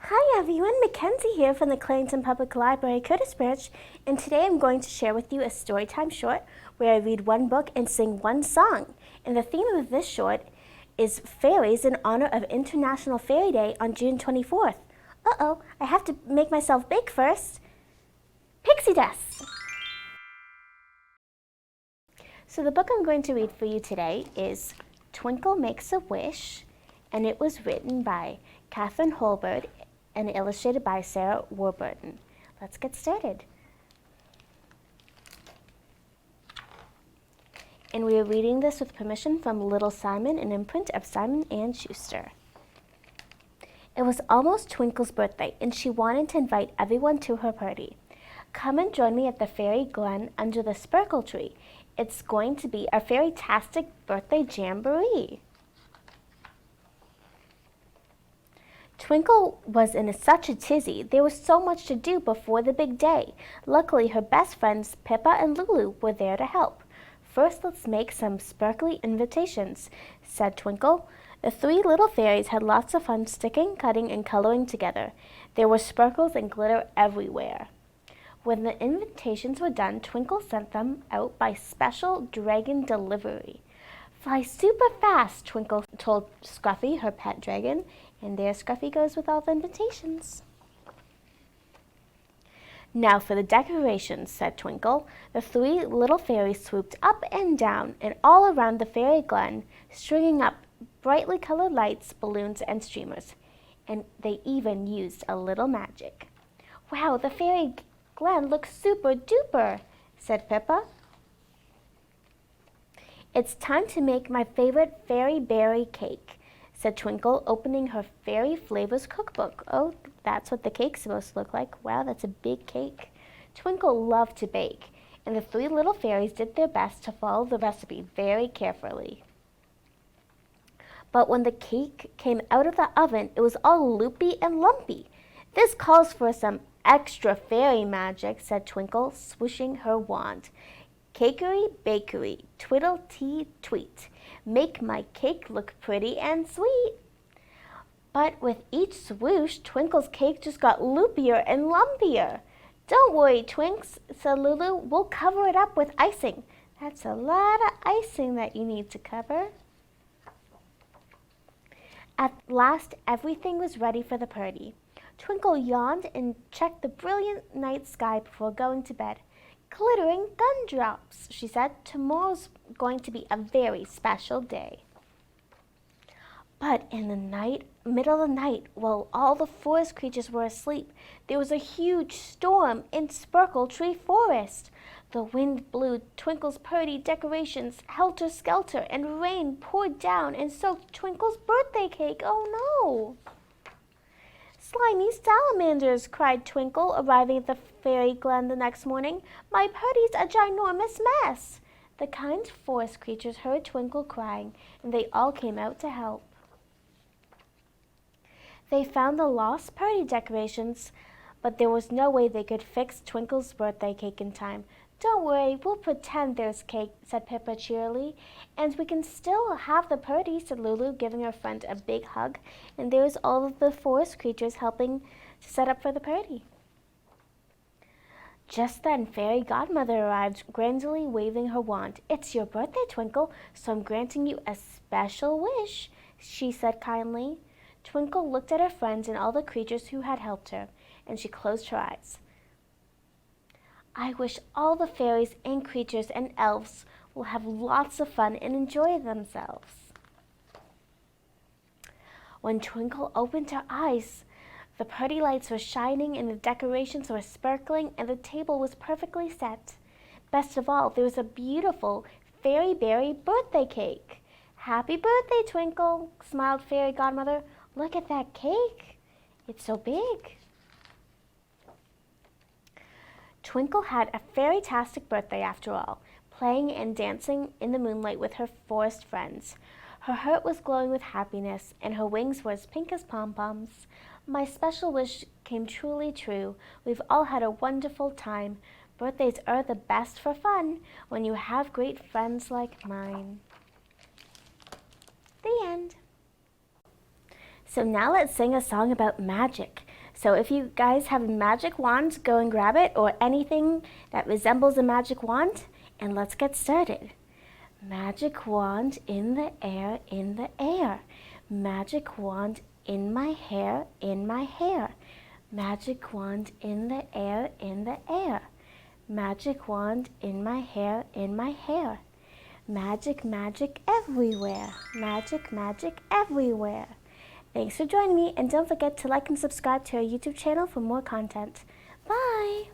Hi everyone, Mackenzie here from the Clarington Public Library, Curtis Bridge, and today I'm going to share with you a Storytime short where I read one book and sing one song. And the theme of this short is fairies in honor of International Fairy Day on June 24th. Uh-oh, I have to make myself big first. Pixie dust! So the book I'm going to read for you today is Twinkle Makes a Wish, and it was written by Catherine Holbert and illustrated by Sarah Warburton. Let's get started. And we are reading this with permission from Little Simon, an imprint of Simon & Schuster. It was almost Twinkle's birthday, and she wanted to invite everyone to her party. Come and join me at the Fairy Glen under the Sparkle Tree. It's going to be a fairy-tastic birthday jamboree. Twinkle was in such a tizzy. There was so much to do before the big day. Luckily, her best friends, Pippa and Lulu, were there to help. First, let's make some sparkly invitations, said Twinkle. The three little fairies had lots of fun sticking, cutting, and coloring together. There were sparkles and glitter everywhere. When the invitations were done, Twinkle sent them out by special dragon delivery. Fly super fast, Twinkle told Scruffy, her pet dragon, and there Scruffy goes with all the invitations. Now for the decorations, said Twinkle. The three little fairies swooped up and down and all around the fairy glen, stringing up brightly colored lights, balloons, and streamers. And they even used a little magic. Wow, the fairy glen looks super duper, said Pippa. It's time to make my favorite fairy berry cake, said Twinkle, opening her Fairy Flavors cookbook. Oh, that's what the cake's supposed to look like. Wow, that's a big cake. Twinkle loved to bake, and the three little fairies did their best to follow the recipe very carefully. But when the cake came out of the oven, it was all loopy and lumpy. This calls for some extra fairy magic, said Twinkle, swishing her wand. Cakery, bakery, twiddle-tee, tweet. Make my cake look pretty and sweet. But with each swoosh, Twinkle's cake just got loopier and lumpier. Don't worry, Twinks, said Lulu. We'll cover it up with icing. That's a lot of icing that you need to cover. At last, everything was ready for the party. Twinkle yawned and checked the brilliant night sky before going to bed. Glittering gumdrops, she said. Tomorrow's going to be a very special day. But in the middle of the night, while all the forest creatures were asleep, there was a huge storm in Sparkle Tree Forest. The wind blew Twinkle's party decorations helter-skelter, and rain poured down and soaked Twinkle's birthday cake. Oh no! Slimy salamanders, cried Twinkle, arriving at the fairy glen the next morning. My party's a ginormous mess. The kind forest creatures heard Twinkle crying, and they all came out to help. They found the lost party decorations, but there was no way they could fix Twinkle's birthday cake in time. Don't worry, we'll pretend there's cake, said Pippa cheerily. And we can still have the party, said Lulu, giving her friend a big hug. And there's all of the forest creatures helping to set up for the party. Just then, Fairy Godmother arrived, grandly waving her wand. It's your birthday, Twinkle, so I'm granting you a special wish, she said kindly. Twinkle looked at her friends and all the creatures who had helped her, and she closed her eyes. I wish all the fairies and creatures and elves will have lots of fun and enjoy themselves. When Twinkle opened her eyes, the party lights were shining and the decorations were sparkling and the table was perfectly set. Best of all, there was a beautiful fairy berry birthday cake. Happy birthday, Twinkle, smiled Fairy Godmother. Look at that cake. It's so big. Twinkle had a fairy-tastic birthday after all, playing and dancing in the moonlight with her forest friends. Her heart was glowing with happiness, and her wings were as pink as pom-poms. My special wish came truly true. We've all had a wonderful time. Birthdays are the best for fun when you have great friends like mine. The end. So now let's sing a song about magic. So if you guys have a magic wand, go and grab it, or anything that resembles a magic wand, and let's get started. Magic wand in the air, in the air. Magic wand in my hair, in my hair. Magic wand in the air, in the air. Magic wand in my hair, in my hair. Magic, magic everywhere. Magic, magic everywhere. Thanks for joining me, and don't forget to like and subscribe to our YouTube channel for more content. Bye!